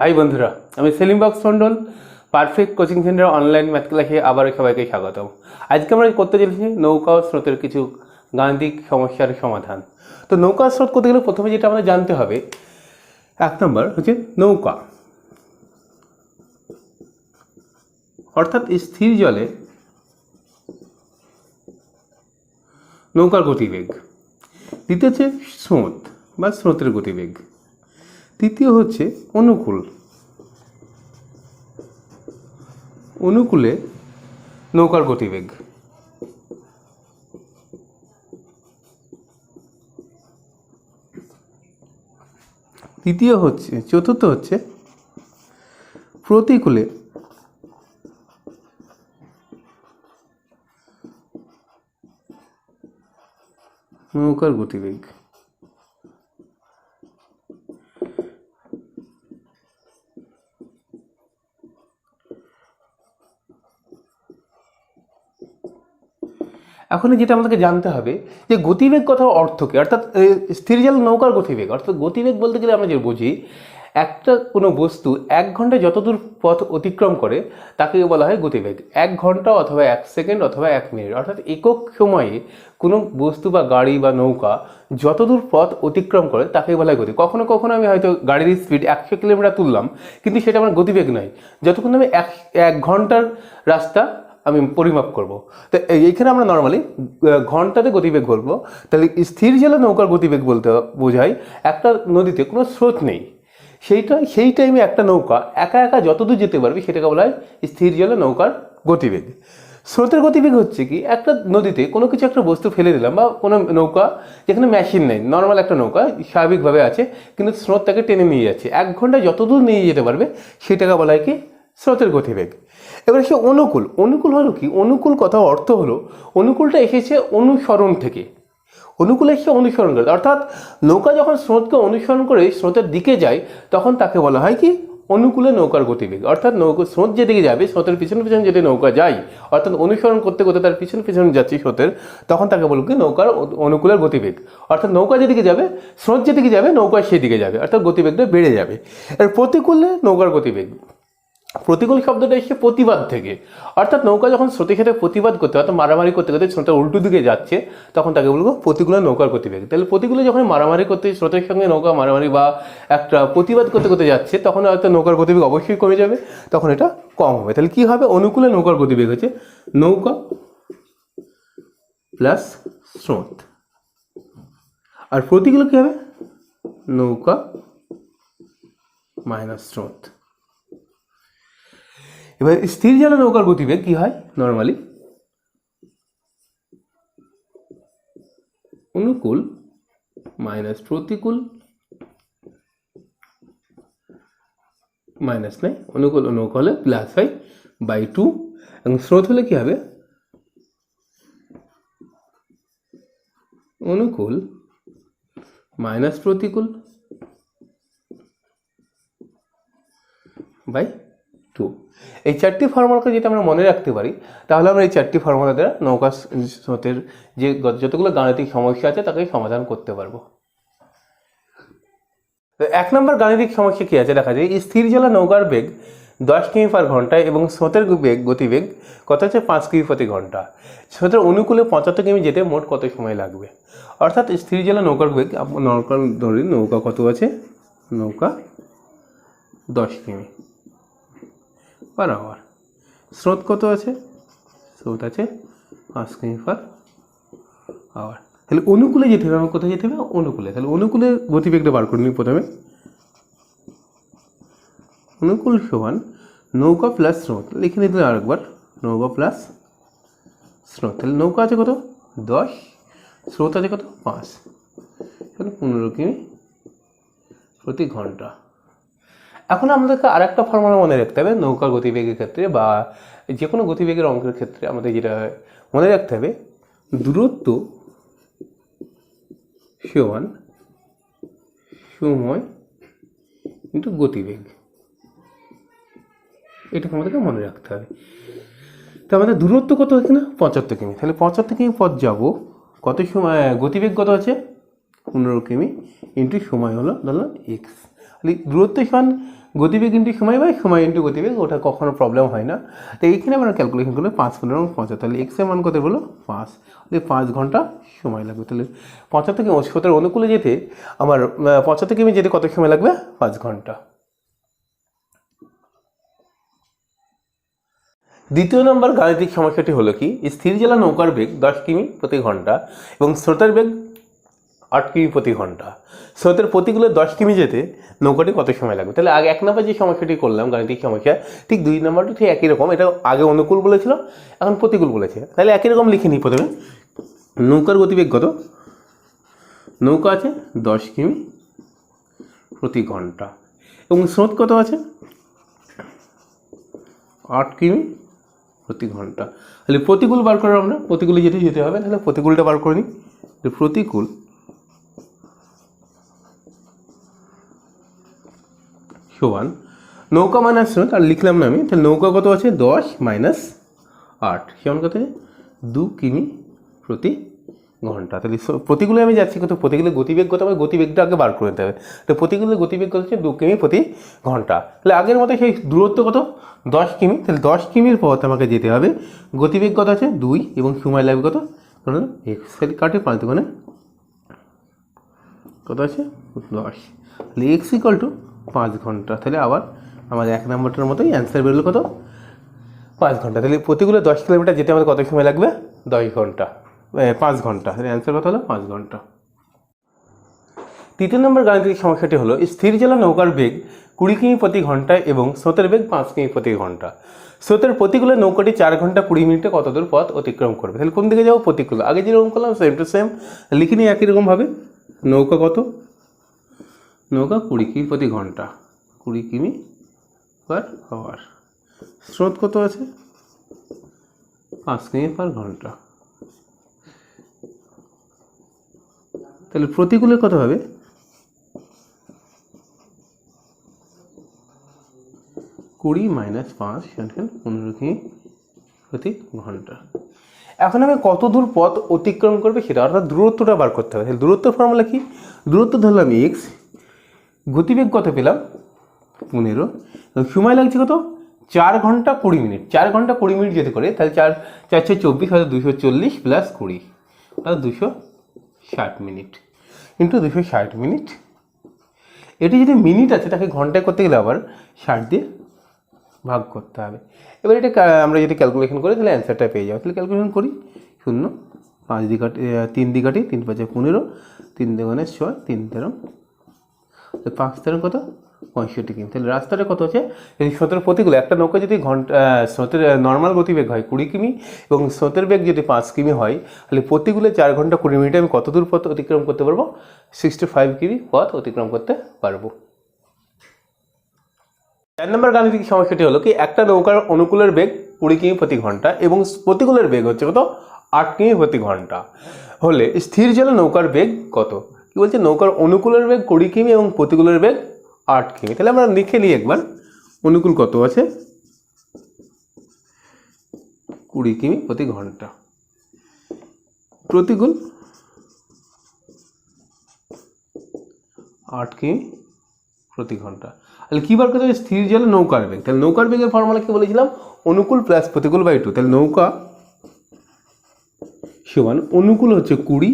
High বন্ধুরা, আমি Selim Baksh Mondal, perfect coaching center online math ক্লাসে আবারও সবাইকে স্বাগতম। আজকে আমরা করতে চলেছি নৌকা ও স্রোতের কিছু গাণিতিক সমস্যার সমাধান। তো নৌকা স্রোত করতে গেলে প্রথমে যেটা আমাদের জানতে হবে, 1 নম্বর হচ্ছে নৌকা, অর্থাৎ স্থির জলে নৌকার গতিবেগ। দ্বিতীয় হচ্ছে স্রোত বা স্রোতের গতিবেগ। তৃতীয় হচ্ছে অনুকূল, অনুকূলে নৌকার গতিবেগ। চতুর্থ হচ্ছে প্রতিকূলে নৌকার গতিবেগ। এখন যেটা আমাদেরকে জানতে হবে যে গতিবেগ কথার অর্থ কী, অর্থাৎ স্থির জল নৌকার গতিবেগ। অর্থাৎ গতিবেগ বলতে গেলে আমরা যে বুঝি, একটা কোনো বস্তু 1 ঘন্টায় যতদূর পথ অতিক্রম করে তাকে বলা হয় গতিবেগ। 1 ঘন্টা অথবা 1 সেকেন্ড অথবা 1 মিনিট, অর্থাৎ একক সময়ে কোনো বস্তু বা গাড়ি বা নৌকা যতদূর পথ অতিক্রম করে তাকে বলা হয় গতি। কখনো কখনো আমি হয়তো গাড়ির স্পিড 100 কিলোমিটার তুললাম, কিন্তু সেটা আমার গতিবেগ নয়, যতক্ষণ আমি 1 ঘন্টার রাস্তা আমি পরিমাপ করব। তো এইখানে আমরা নর্মালি ঘন্টাতে গতিবেগ বলবো। তাহলে স্থির জলে নৌকার গতিবেগ বলতে বোঝায় একটা নদীতে কোনো স্রোত নেই, সেই টাইমে একটা নৌকা একা একা যতদূর যেতে পারবে সেটাকে বলা হয় স্থির জলে নৌকার গতিবেগ। স্রোতের গতিবেগ হচ্ছে কি, একটা নদীতে কোনো কিছু একটা বস্তু ফেলে দিলাম, বা কোনো নৌকা যেখানে মেশিন নেই, নর্মাল একটা নৌকা স্বাভাবিকভাবে আছে, কিন্তু স্রোত তাকে টেনে নিয়ে যাচ্ছে, 1 ঘন্টায় যতদূর নিয়ে যেতে পারবে সেটাকে বলা হয় কি, স্রোতের গতিবেগ। এবার সে অনুকূল। অনুকূল হলো কি, অনুকূল কথা অর্থ হলো, অনুকূলটা এসেছে অনুসরণ থেকে। অনুকূল এসে অনুসরণ করে, অর্থাৎ নৌকা যখন স্রোতকে অনুসরণ করে স্রোতের দিকে যায় তখন তাকে বলা হয় কি, অনুকূলে নৌকার গতিবেগ। অর্থাৎ স্রোত যেদিকে যাবে, স্রোতের পিছনে পিছনে যদি নৌকা যায়, অর্থাৎ অনুসরণ করতে করতে তার পিছনে পিছনে যাচ্ছে স্রোতের, তখন তাকে বলব কি, নৌকার অনুকূলের গতিবেগ। অর্থাৎ নৌকা যেদিকে যাবে, স্রোত যেদিকে যাবে, নৌকা সেদিকে যাবে, অর্থাৎ গতিবেগটা বেড়ে যাবে। এর প্রতিকূলে নৌকার গতিবেগ। প্রতিকূল শব্দটা এসে প্রতিবাদ থেকে, অর্থাৎ নৌকা যখন স্রোতের সাথে প্রতিবাদ করতে, অর্থাৎ মারামারি করতে করতে স্রোতের উল্টো দিকে যাচ্ছে, তখন তাকে বলবো প্রতিকূলে নৌকার গতিবেগ। তাহলে প্রতিকূলে যখন মারামারি করতে, স্রোতের সঙ্গে নৌকা মারামারি বা একটা প্রতিবাদ করতে করতে যাচ্ছে, তখন হয়তো নৌকার গতিবেগ অবশ্যই কমে যাবে, তখন এটা কম হবে। তাহলে কি হবে, অনুকূলে নৌকার গতিবেগ হচ্ছে নৌকা প্লাস স্রোত। আর প্রতিকূলে কি হবে, নৌকা মাইনাস স্রোত। এবার স্থির জলে নৌকার গতিবেগ কি হয়, নর্মালি অনুকূল মাইনাস প্রতিকূল মাইনাস নাই, অনুকূল নৌকা হলে প্লাস হয় বাই 2, এবং স্রোত হলে কি হবে, অনুকূল মাইনাস প্রতিকূল বাই 2। এই 4টি ফর্মুলাকে যদি আমরা মনে রাখতে পারি, তাহলে আমরা এই 4টি ফর্মুলা দ্বারা নৌকা স্রোতের যে যতগুলো গাণিতিক সমস্যা আছে তাকে সমাধান করতে পারবো। 1 নম্বর গাণিতিক সমস্যা কি আছে দেখা যায়, স্থির জলে নৌকার বেগ 10 কিমি পার ঘন্টায় এবং স্রোতের গতিবেগ কত হচ্ছে 5 কিমি প্রতি ঘন্টা। স্রোতের অনুকূলে 75 কিমি যেতে মোট কত সময় লাগবে। অর্থাৎ স্থির জলে নৌকার বেগ, ধরি নৌকা কত আছে, নৌকা 10 কিমি পার আওয়ার। স্রোত কত আছে, স্রোত আছে 5 কিমি পার আওয়ার। তাহলে অনুকূলে যেতে হবে, আমার কোথায় যেতে হবে, অনুকূলে। তাহলে অনুকূলে গতিবেগটা বার করে নিই প্রথমে। অনুকূল সমান নৌকা প্লাস স্রোত, লিখে নিতে আরেকবার, নৌকা প্লাস স্রোত। তাহলে নৌকা আছে কত 10, স্রোত আছে কত 5, তাহলে 15 কিমি প্রতি ঘন্টা। এখন আমাদেরকে আর একটা ফর্মুলা মনে রাখতে হবে নৌকার গতিবেগের ক্ষেত্রে, বা যে কোনো গতিবেগের অঙ্কের ক্ষেত্রে আমাদের যেটা মনে রাখতে হবে, দূরত্ব সমান সময় ইন্টু গতিবেগ। এটা আমাদেরকে মনে রাখতে হবে। তো আমাদের দূরত্ব কত হচ্ছে না, 75 কিমি। তাহলে 75 কিমি পথ যাবো, কত সময়, গতিবেগ কত আছে 15 কিমি, ইন্টু সময় হলো ধরলাম এক্স। তাহলে দূরত্ব সমান গতিবেগ ইন্টু সময় বাই সময় ইন্টু গতিবেগ, ওটা কখনো প্রবলেম হয় না। তো এইখানে আমরা ক্যালকুলেশন করলে 5 15 75, তাহলে এক্সের মান কত বলো 5, তাহলে 5 ঘন্টা সময় লাগবে। তাহলে 75 থেকে 70 অনুকূলে যেতে আমার 75 কিমি যেতে কত সময় লাগবে? 5 ঘন্টা। দ্বিতীয় নম্বর গাণিতিক সমস্যাটি হলো কি, স্থির জলা নৌকার বেগ 10 কিমি প্রতি ঘন্টা এবং স্রোতের বেগ 8 কিমি প্রতি ঘন্টা। স্রোতের প্রতিকূলে 10 কিমি যেতে নৌকাটি কত সময় লাগবে? তাহলে আগে 1 নম্বর যে সমস্যাটি করলাম গাণিতিক সমস্যা, ঠিক 2 নম্বরটা ঠিক একই রকম। এটা আগে অনুকূল বলেছিল, এখন প্রতিকূল বলেছে। তাহলে একই রকম লিখে নিই। প্রথমে নৌকার গতিবেগ কত? নৌকা আছে 10 কিমি প্রতি ঘন্টা এবং স্রোত কত আছে? 8 কিমি প্রতি ঘন্টা। তাহলে প্রতিকূল বার করে আমরা প্রতিকূলে যেতে হবে। তাহলে প্রতিকূলটা বার করে নিই। প্রতিকূল সমান নৌকা মাইনাস স্রোত, আর লিখলাম না আমি। তাহলে নৌকা কত আছে? 10 মাইনাস 8 সমান কত? 2 কিমি প্রতি ঘন্টা। তাহলে প্রতিকূলে আমি যাচ্ছি কত? প্রতিকূলে গতিবেগ কত? আমার গতিবেগটা আগে বার করে নিতে হবে। তো প্রতিকূলে গতিবেগ কত হচ্ছে? 2 কিমি প্রতি ঘন্টা। তাহলে আগের মতো সেই দূরত্ব কত? 10 কিমি। তাহলে 10 কিমির পথ আমাকে যেতে হবে। গতিবেগ কত আছে? 2 এবং সময় লাগবে কত? এক্স। তাহলে কাটে 5 দুগুণে কত আছে? 10। তাহলে এক্স ইকুয়াল টু 5 ঘন্টা। তাহলে আবার আমাদের 1 নম্বরটার মতোই অ্যান্সার বেরোলো কত? 5 ঘন্টা। তাহলে প্রতিকূলে 10 কিলোমিটার যেতে আমাদের কত সময় লাগবে? 10 ঘন্টা, 5 ঘন্টা। তাহলে অ্যান্সার কত হলো? 5 ঘন্টা। তৃতীয় নম্বর গাণিতিক সমস্যাটি হলো, স্থির জলা নৌকার বেগ 20 কিমি প্রতি ঘন্টা এবং স্রোতের বেগ 5 কিমি প্রতি ঘন্টা। স্রোতের প্রতিকূলে নৌকাটি 4 ঘন্টা 20 মিনিটে কত দূর পথ অতিক্রম করবে? তাহলে কোন দিকে যাবো? প্রতিকূল। আগে যেরকম করলাম সেম টু সেম লিখে নিই একই রকমভাবে। নৌকা কত? নৌকা 20 কিমি প্রতি ঘন্টা, 20 কিমি পার আওয়ার। স্রোত কত আছে? 5 কিমি পার ঘন্টা। তাহলে প্রতিকূলে কত হবে? 20 মাইনাস 5 15 কিমি প্রতি ঘন্টা। এখন আমি কত দূর পথ অতিক্রম করবে সেটা, অর্থাৎ দূরত্বটা বার করতে হবে। দূরত্ব ফর্মুলা কি? দূরত্ব ধরলাম এক্স, গতিবেগ কত পেলাম? 15, সময় লাগছে কত? 4 ঘন্টা 20 মিনিট। 4 ঘন্টা 20 মিনিট যেতে করে, তাহলে 4 4 24 হয়তো 240 প্লাস 20 অর্থাৎ 260 মিনিট ইন্টু 260 মিনিট। এটি যদি মিনিট আছে তাকে ঘন্টায় করতে গেলে আবার 60 দিয়ে ভাগ করতে হবে। এবার এটা আমরা যদি ক্যালকুলেশন করি তাহলে অ্যান্সারটা পেয়ে যাবো। তাহলে ক্যালকুলেশন করি। 0 5 দিকাটি 3 দিকাটি 3 5 15, 3 দুগুণে 6, 3 13, 5 13 কত? 65 কিমি। তাহলে রাস্তাটা কত আছে? এই স্রোতের প্রতিকূলে একটা নৌকা যদি স্রোতের নর্মাল গতিবেগ হয় 20 কিমি এবং স্রোতের বেগ যদি 5 কিমি হয়, তাহলে প্রতিকূলে 4 ঘন্টা 20 মিনিটে আমি কত দূর পথ অতিক্রম করতে পারবো? 65 কিমি পথ অতিক্রম করতে পারবো। 4 নম্বর গাণিতিক সমস্যাটি হলো কি, একটা নৌকার অনুকূলের বেগ 20 কিমি প্রতি ঘন্টা এবং প্রতিকূলের বেগ হচ্ছে কত? 8 কিমি প্রতি ঘন্টা হলে স্থির জলে নৌকার বেগ কত? কি বলছে? নৌকার অনুকূলের বেগ 20 কিমি এবং প্রতিকূলের বেগ 8 কিমি। তাহলে আমরা লিখে নিই একবার। অনুকূল কত আছে? 20 কিমি প্রতি ঘন্টা, প্রতিকূল 8 কিমি প্রতি ঘন্টা। তাহলে কী বার করতে হবে? স্থির জলে নৌকার বেগ। তাহলে নৌকার বেগের ফর্মুলা কি বলেছিলাম? অনুকূল প্লাস প্রতিকূল বাই 2। তাহলে নৌকা সমান অনুকূল হচ্ছে 20,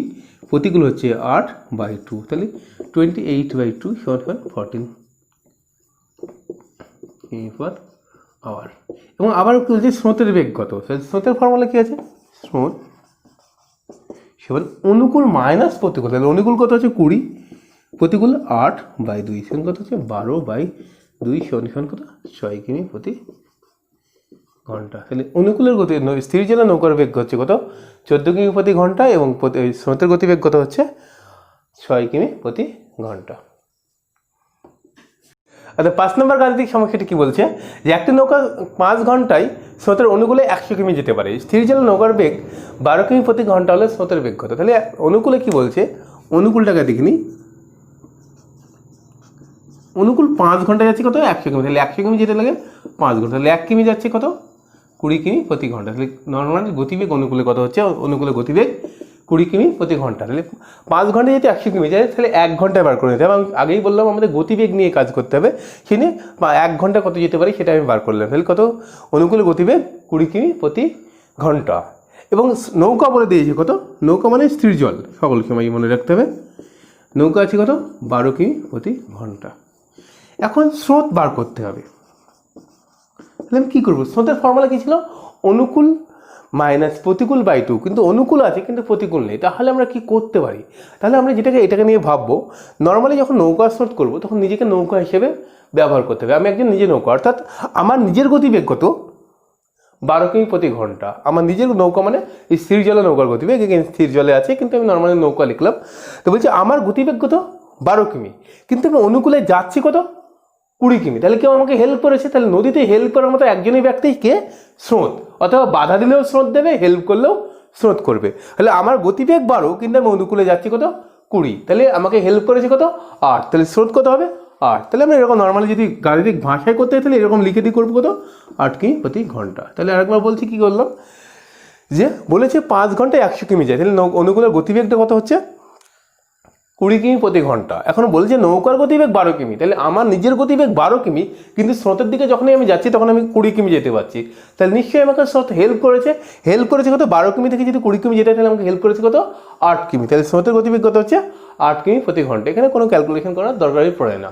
প্রতিকূল হচ্ছে 8/2। তাহলে 28/2 সমান 14 কিমি পার আওয়ার। এবং আবার কি বলছে? স্রোতের বেগ কত? স্রোতের ফর্মুলা কি আছে? স্রোত সমান অনুকূল মাইনাস প্রতিকূল। তাহলে অনুকূল কত হচ্ছে? 20, প্রতিকূল 8/2 সমান কত হচ্ছে? 12/2 সমান কত? 6 কিমি প্রতি ঘন্টা। তাহলে অনুকূলের গতি স্থির জলে নৌকার বেগ হচ্ছে কত? 14 কিমি প্রতি ঘন্টা এবং স্রোতের গতিবেগ কত হচ্ছে? 6 কিমি প্রতি ঘন্টা। আচ্ছা, 5 নম্বর গাণিতিক সমস্যাটি কি বলছে? যে একটি নৌকা 5 ঘন্টায় স্রোতের অনুকূলে 100 কিমি যেতে পারে। স্থির জলে নৌকার বেগ 12 কিমি প্রতি ঘন্টা হলে স্রোতের বেগ কত? তাহলে অনুকূলে কি বলছে? অনুকূলটাকে দেখিনি। অনুকূল 5 ঘন্টা যাচ্ছে কত? 100 কিমি। তাহলে 100 কিমি যেতে লাগে 5 ঘন্টা। তাহলে 1 কিমি যাচ্ছে কত? 20 কিমি প্রতি ঘন্টা। তাহলে নর্মাল গতিবেগ অনুকূলে কত হচ্ছে? অনুকূলে গতিবেগ 20 কিমি প্রতি ঘন্টা। তাহলে 5 ঘন্টায় যদি 100 কিমি যায় তাহলে 1 ঘন্টায় বার করে নিতে হবে। আমি আগেই বললাম আমাদের গতিবেগ নিয়ে কাজ করতে হবে, সে নিয়ে 1 ঘন্টা কত যেতে পারি সেটা আমি বার করলাম। তাহলে কত অনুকূল গতিবেগ 20 কিমি প্রতি ঘন্টা। এবং নৌকা বলে দিয়েছে কত, নৌকা মানে স্থির জল, সকলকে আমাকে মনে রাখতে হবে। নৌকা আছে কত 12 কিমি প্রতি ঘন্টা। এখন স্রোত বার করতে হবে। তাহলে আমি কী করবো, স্রোতের ফর্মুলা কী ছিল, অনুকূল মাইনাস প্রতিকূল বাই 2, কিন্তু অনুকূল আছে কিন্তু প্রতিকূল নেই। তাহলে আমরা কি করতে পারি, তাহলে আমরা এটাকে নিয়ে ভাববো, নর্মালি যখন নৌকা স্রোত করবো তখন নিজেকে নৌকা হিসেবে ব্যবহার করতে হবে। আমি একজন নিজে নৌকা, অর্থাৎ আমার নিজের গতিবেগ কত 12 কিমি প্রতি ঘন্টা। আমার নিজের নৌকা মানে এই স্থির জলে নৌকার গতিবেগ, এখানে স্থির জলে আছে কিন্তু আমি নর্মালি নৌকা লিখলাম। তো বলছি আমার গতিবেগ কত 12 কিমি, কিন্তু আমি অনুকূলে যাচ্ছি কত 20 কিমি। তাহলে কেউ আমাকে হেল্প করেছে, তাহলে নদীতে হেল্প করার মতো একজনই ব্যক্তি কে, স্রোত। অথবা বাধা দিলেও স্রোত দেবে, হেল্প করলেও স্রোত করবে। তাহলে আমার গতিবেগ 12 কিন্তু আমি অনুকূলে যাচ্ছি কত 20, তাহলে আমাকে হেল্প করেছে কত 8, তাহলে স্রোত কত হবে 8। তাহলে আমরা এরকম নর্মালি যদি গাণিতিক ভাষায় করতে হয় তাহলে এরকম লিখে দিয়ে করবো কত 8 কিমি প্রতি ঘন্টা। তাহলে আরেকবার বলছি কী করলাম, যে বলেছে 5 ঘন্টায় 100 কিমি যায়, তাহলে অনুকূলের গতিবেগটা কত হচ্ছে 20 কিমি প্রতি ঘন্টা। এখন বলছে নৌকার গতিবেগ 12 কিমি, তাহলে আমার নিজের গতিবেগ 12 কিমি, কিন্তু স্রোতের দিকে যখনই আমি যাচ্ছি তখন আমি 20 কিমি যেতে পারছি। তাহলে নিশ্চয়ই আমাকে স্রোত হেল্প করেছে কত 12 কিমি থেকে যদি 20 কিমি যেতে, তাহলে আমাকে হেল্প করেছে কত 8 কিমি। তাহলে স্রোতের গতিবেগ কত হচ্ছে 8 কিমি প্রতি ঘন্টা। এখানে কোনো ক্যালকুলেশন করার দরকারই পড়ে না।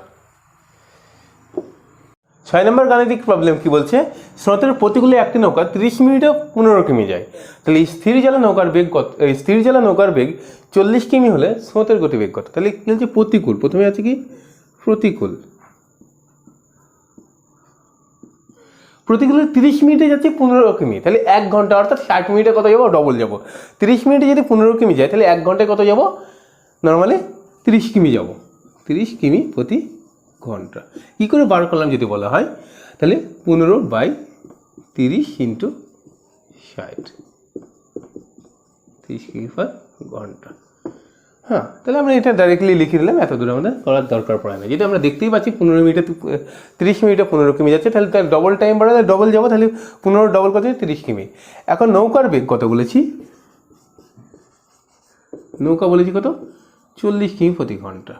6 নম্বর গাণিতিক প্রবলেম কি বলছে, স্রোতের প্রতিকূলে একটি নৌকা 30 মিনিটে 15 কিমি যায়। তাহলে এই স্থির জলে নৌকার বেগ কত, এই স্থির জলে নৌকার বেগ 40 কিমি হলে স্রোতের গতিবেগ কত। তাহলে কি বলছে প্রতিকূল, প্রথমে আছে কি প্রতিকূল, প্রতিকূলে 30 মিনিটে যাচ্ছে 15 কিমি, তাহলে 1 ঘন্টা অর্থাৎ 60 মিনিটে কত যাবো, ডবল যাবো। 30 মিনিটে যদি 15 কিমি যায় তাহলে 1 ঘন্টায় কত যাবো, নর্মালি 30 কিমি যাবো, 30 কিমি প্রতি ঘন্টা। কী করে বার করলাম যদি বলা হয়, তাহলে 15/30 ইন্টু 60, 30 কিমি পার ঘন্টা। হ্যাঁ, তাহলে আমরা এটা ডাইরেক্টলি লিখে দিলাম, এত দূরে আমাদের করার দরকার পড়ে না। যেটা আমরা দেখতেই পাচ্ছি 15 মিনিটে 30 মিনিটে 15 কিমি যাচ্ছে, তাহলে তার ডবল টাইম বাড়ালে ডবল যাবো, তাহলে 15 ডবল কত 30 কিমি। এখন নৌকার বেগ কত বলেছি, নৌকা বলেছি কত 40 কিমি প্রতি ঘন্টা।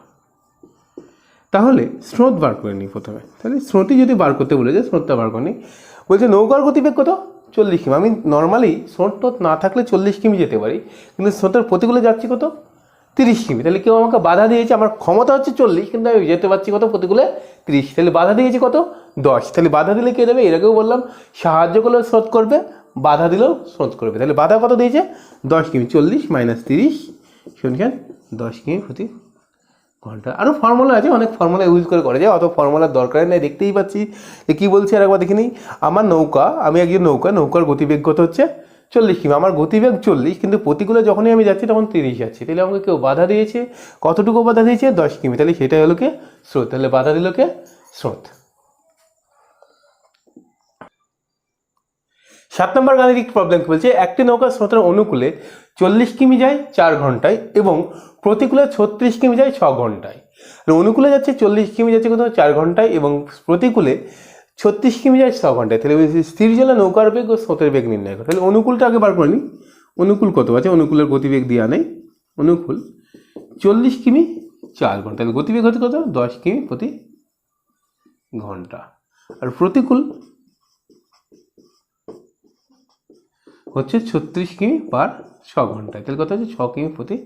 তাহলে স্রোত বার করে নিই প্রথমে। তাহলে স্রোতই যদি বার করতে বলেছে, স্রোতটা বার করে নিই। বলছে নৌকার গতিবেগ কত 40 কিমি। আমি নর্মালি স্রোত না থাকলে 40 কিমি যেতে পারি, কিন্তু স্রোতের প্রতিকূলে যাচ্ছি কত 30 কিমি। তাহলে কেউ আমাকে বাধা দিয়েছে, আমার ক্ষমতা হচ্ছে 40 কিন্তু আমি যেতে পারছি কত প্রতিকূলে 30, তাহলে বাধা দিয়েছে কত 10। তাহলে বাধা দিলে কে দেবে, এর আগেও বললাম সাহায্য করলেও স্রোত করবে, বাধা দিলেও স্রোত করবে। তাহলে বাধা কত দিয়েছে 10 কিমি, 40 - 30 সমান 10 কিমি প্রতি ঘন্টা। আরও ফর্মুলা আছে, অনেক ফর্মুলা ইউজ করে করা যায়, অত ফর্মুলার দরকার নেই। দেখতেই পাচ্ছি যে কী বলছে, আর একবার দেখে নিই। আমার নৌকা, আমি একজন নৌকার গতিবেগ কত হচ্ছে 40 কিমি। আমার গতিবেগ 40, কিন্তু প্রতিকূলে যখনই আমি যাচ্ছি তখন 30 যাচ্ছি। তাহলে আমাকে কেউ বাধা দিয়েছে, কতটুকু বাধা দিয়েছে 10 কিমি, তাহলে সেটাই হলো কে স্রোত। তাহলে বাধা দিল কে স্রোত। 7 নম্বর গাণিতিক প্রবলেম বলছে একটি নৌকা স্রোতের অনুকূলে 40 কিমি যায় 4 ঘন্টায় এবং প্রতিকূলে 36 কিমি যায় 6 ঘন্টায়। অনুকূলে যাচ্ছে 40 কিমি যাচ্ছে কত 4 ঘন্টায় এবং প্রতিকূলে 36 কিমি যায় 6 ঘন্টায়। তাহলে স্থির জলে নৌকার বেগ ও স্রোতের বেগ নির্ণয় করে। তাহলে অনুকূলটা আগে বার করে নিই। অনুকূল কত আছে, অনুকূলের গতিবেগ দেওয়া নেই। অনুকূল 40 কিমি 4 ঘন্টা, তাহলে গতিবেগ হচ্ছে কত 10 কিমি প্রতি ঘন্টা। আর প্রতিকূল হচ্ছে 36 কিমি পার 6 ঘন্টায়, তাহলে কত হচ্ছে 6 কিমি প্রতি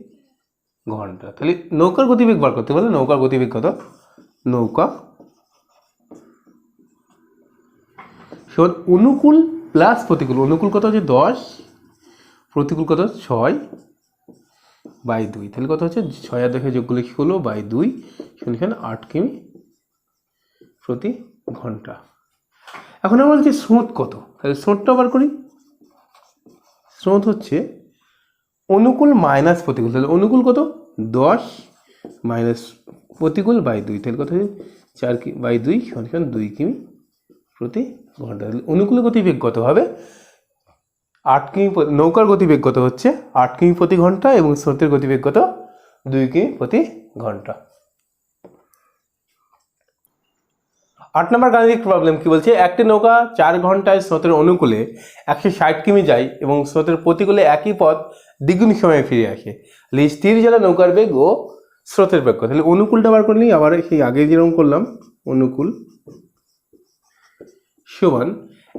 ঘন্টা। তাহলে নৌকার গতিবেগ বার করতে পারলে নৌকার গতিবেগ কত, নৌকা অনুকূল প্লাস প্রতিকূল। অনুকূল কত হচ্ছে 10, প্রতিকূল কত 6/2, তাহলে কত হচ্ছে 6 আর 10 যোগ করলে কি হলো 2 সমান 8 কিমি প্রতি ঘন্টা। এখন আমরা বলছি স্রোত কত, তাহলে স্রোতটা বার করি। স্রোত হচ্ছে অনুকূল মাইনাস প্রতিকূল, তাহলে অনুকূল কত 10 মাইনাস প্রতিকূল 2, তাহলে কত হচ্ছে 4/2 সমান 2 কিমি প্রতি ঘন্টা। তাহলে অনুকূলের গতিবেগ কত হবে 8 কিমি, নৌকার গতিবেগ কত হচ্ছে 8 কিমি প্রতি ঘন্টা এবং স্রোতের গতিবেগ কত 2 কিমি প্রতি ঘন্টা। 8 নম্বর গাণিতিক প্রবলেম কি বলছে, একটি নৌকা 4 ঘন্টায় স্রোতের অনুকূলে 160 কিমি যায় এবং স্রোতের প্রতিকূলে একই পথ দ্বিগুণ সময়ে ফিরে আসে। স্থির জলে নৌকার বেগ ও স্রোতের বেগ। তাহলে অনুকূলটা বার করলেই আবার সেই আগে যেরকম করলাম, অনুকূল সমান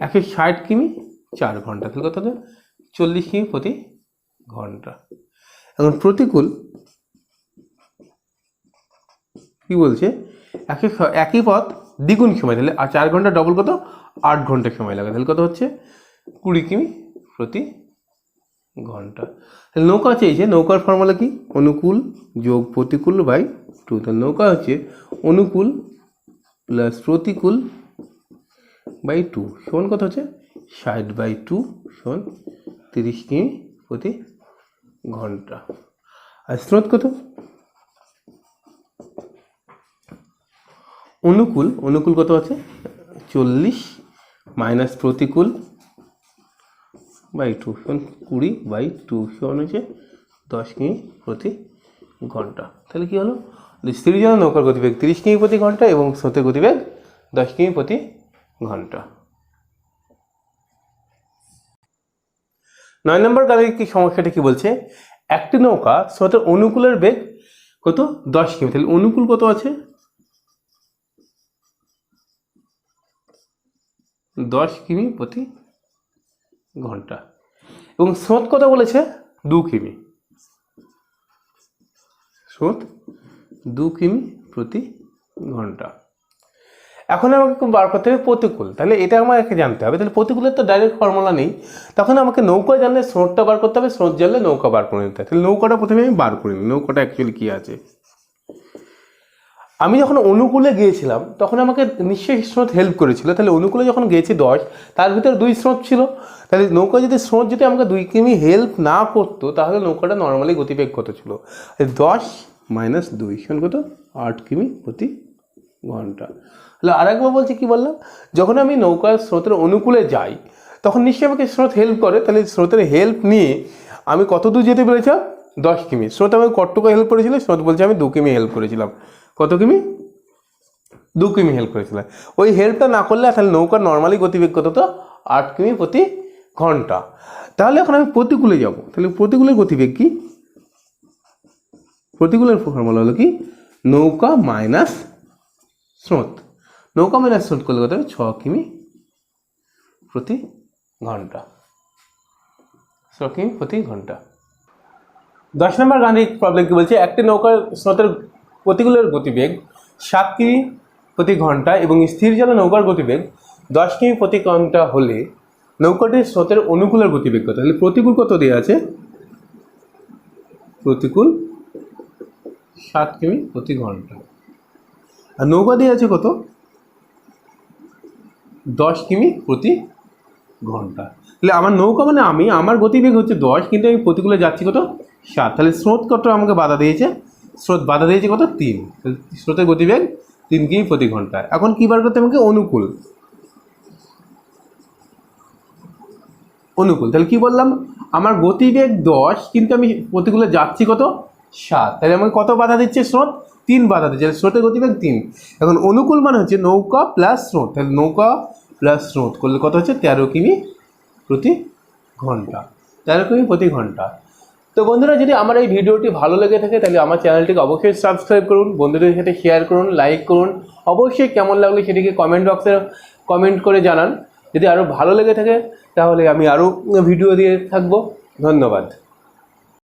160 কিমি 4 ঘন্টা, তাহলে কত হবে 40 কিমি প্রতি ঘন্টা। এখন প্রতিকূল কি বলছে, একই পথ দ্বিগুণ সময়, তাহলে 4 ঘন্টা ডবল কত 8 ঘন্টা সময় লাগে, তাহলে কত হচ্ছে 20 কিমি প্রতি ঘন্টা। তাহলে নৌকা চেয়েছে, নৌকার ফর্মুলা কি, অনুকূল যোগ প্রতিকূল বাই 2। তাহলে নৌকা হচ্ছে অনুকূল প্লাস প্রতিকূল বাই 2 সমান কত হচ্ছে 60/2 সমান 30 কিমি প্রতি ঘন্টা। আর স্রোত কত, অনুকূল কত আছে 40 মাইনাস প্রতিকূল বাই 2 সমান 20/2 সমান হচ্ছে 10 কিমি প্রতি ঘন্টা। তাহলে কি হলো, স্থির জলে নৌকার গতিবেগ 30 কিমি প্রতি ঘন্টা এবং স্রোতের গতিবেগ 10 কিমি প্রতি ঘন্টা। 9 নম্বর গাণিতিক সমস্যাটি কি বলছে, একটি নৌকা স্রোতের অনুকূলের বেগ কত 10 কিমি, তাহলে অনুকূল কত আছে 10 কিমি প্রতি ঘন্টা এবং স্রোত কত বলেছে 2 কিমি, স্রোত 2 কিমি প্রতি ঘন্টা। এখন আমাকে বার করতে হবে প্রতিকূল, তাহলে এটা আমাকে জানতে হবে। তাহলে প্রতিকূলের তো ডাইরেক্ট ফর্মুলা নেই, তখন আমাকে নৌকা জানলে স্রোতটা বার করতে হবে, স্রোত জানলে নৌকা বার করে নিতে হবে। তাহলে নৌকাটা প্রথমে আমি বার করি, নৌকাটা অ্যাকচুয়ালি কী আছে। আমি যখন অনুকূলে গিয়েছিলাম তখন আমাকে নিশ্চয়ই স্রোত হেল্প করেছিল, তাহলে অনুকূলে যখন গিয়েছি 10, তার ভিতরে 2 স্রোত ছিল, তাহলে নৌকা যদি স্রোত যদি আমাকে 2 কিমি হেল্প না করতো তাহলে নৌকাটা নর্মালি গতিবেগ কত ছিল, 10 মাইনাস 2 সমান কত 8 কিমি প্রতি ঘন্টা। তাহলে আরেকবার বলছি, কি বললাম, যখন আমি নৌকার স্রোতের অনুকূলে যাই তখন নিশ্চয়ই আমাকে স্রোত হেল্প করে, তাহলে স্রোতের হেল্প নিয়ে আমি কত দূর যেতে পেরেছিলাম 10 কিমি। স্রোত আমাকে কতটুকু হেল্প করেছিল, স্রোত বলছে আমি 2 কিমি হেল্প করেছিলাম, কত কিমি 2 কিমি হেল্প করেছিলাম। ওই হেল্পটা না করলে তাহলে নৌকার নর্মালি গতিবেগ কত, তো 8 কিমি প্রতি ঘন্টা। তাহলে এখন আমি প্রতিকূলে যাব, তাহলে প্রতিকূলের গতিবেগ কি, প্রতিকূলের ফর্মুলা হলো কি নৌকা মাইনাস স্রোত, নৌকা মাইনাস স্রোত করলে কত হবে 6 কিমি প্রতি ঘন্টা, 6 কিমি প্রতি ঘন্টা। 10 নম্বর গাণিতিক প্রবলেম কি বলছে, একটি নৌকার স্রোতের প্রতিকূলের গতিবেগ 7 কিমি প্রতি ঘন্টা এবং স্থির জলে নৌকার গতিবেগ 10 কিমি প্রতি ঘন্টা হলে নৌকাটির স্রোতের অনুকূলের গতিবেগ কত। তাহলে প্রতিকূল কত দেওয়া আছে, প্রতিকূল 7 কিমি প্রতি ঘন্টা, আর নৌকা দেওয়া আছে কত 10 কিমি প্রতি ঘন্টা। তাহলে আমার নৌকা মানে আমার গতিবেগ হচ্ছে 10, কিন্তু আমি প্রতিকূলে যাচ্ছি কত 7, তাহলে স্রোত কত আমাকে বাধা দিয়েছে, স্রোত বাধা দিয়েছে কত 3, স্রোতের গতিবেগ 3 কিমি প্রতি ঘন্টা। এখন কী বার করতে আমাকে, অনুকূল, তাহলে কি বললাম, আমার গতিবেগ 10 কিন্তু আমি প্রতিকূলে যাচ্ছি কত 7, তাহলে আমাকে কত বাধা দিচ্ছে, স্রোত 3 বাধা দিচ্ছে, স্রোতের গতিবেগ 3। এখন অনুকূল মানে হচ্ছে নৌকা প্লাস স্রোত, তাহলে নৌকা প্লাস স্রোত করলে কত হচ্ছে 13 কিমি প্রতি ঘন্টা, 13 কিমি প্রতি ঘন্টা। তো বন্ধুরা, যদি আমার এই ভিডিওটি ভালো লেগে থাকে তাহলে আমার চ্যানেলটিকে অবশ্যই সাবস্ক্রাইব করুন, বন্ধুদের সাথে শেয়ার করুন, লাইক করুন, অবশ্যই কেমন লাগলো সেটিকে কমেন্ট বক্সে কমেন্ট করে জানান। যদি আরও ভালো লেগে থাকে তাহলে আমি আরও ভিডিও দিয়ে থাকবো। ধন্যবাদ।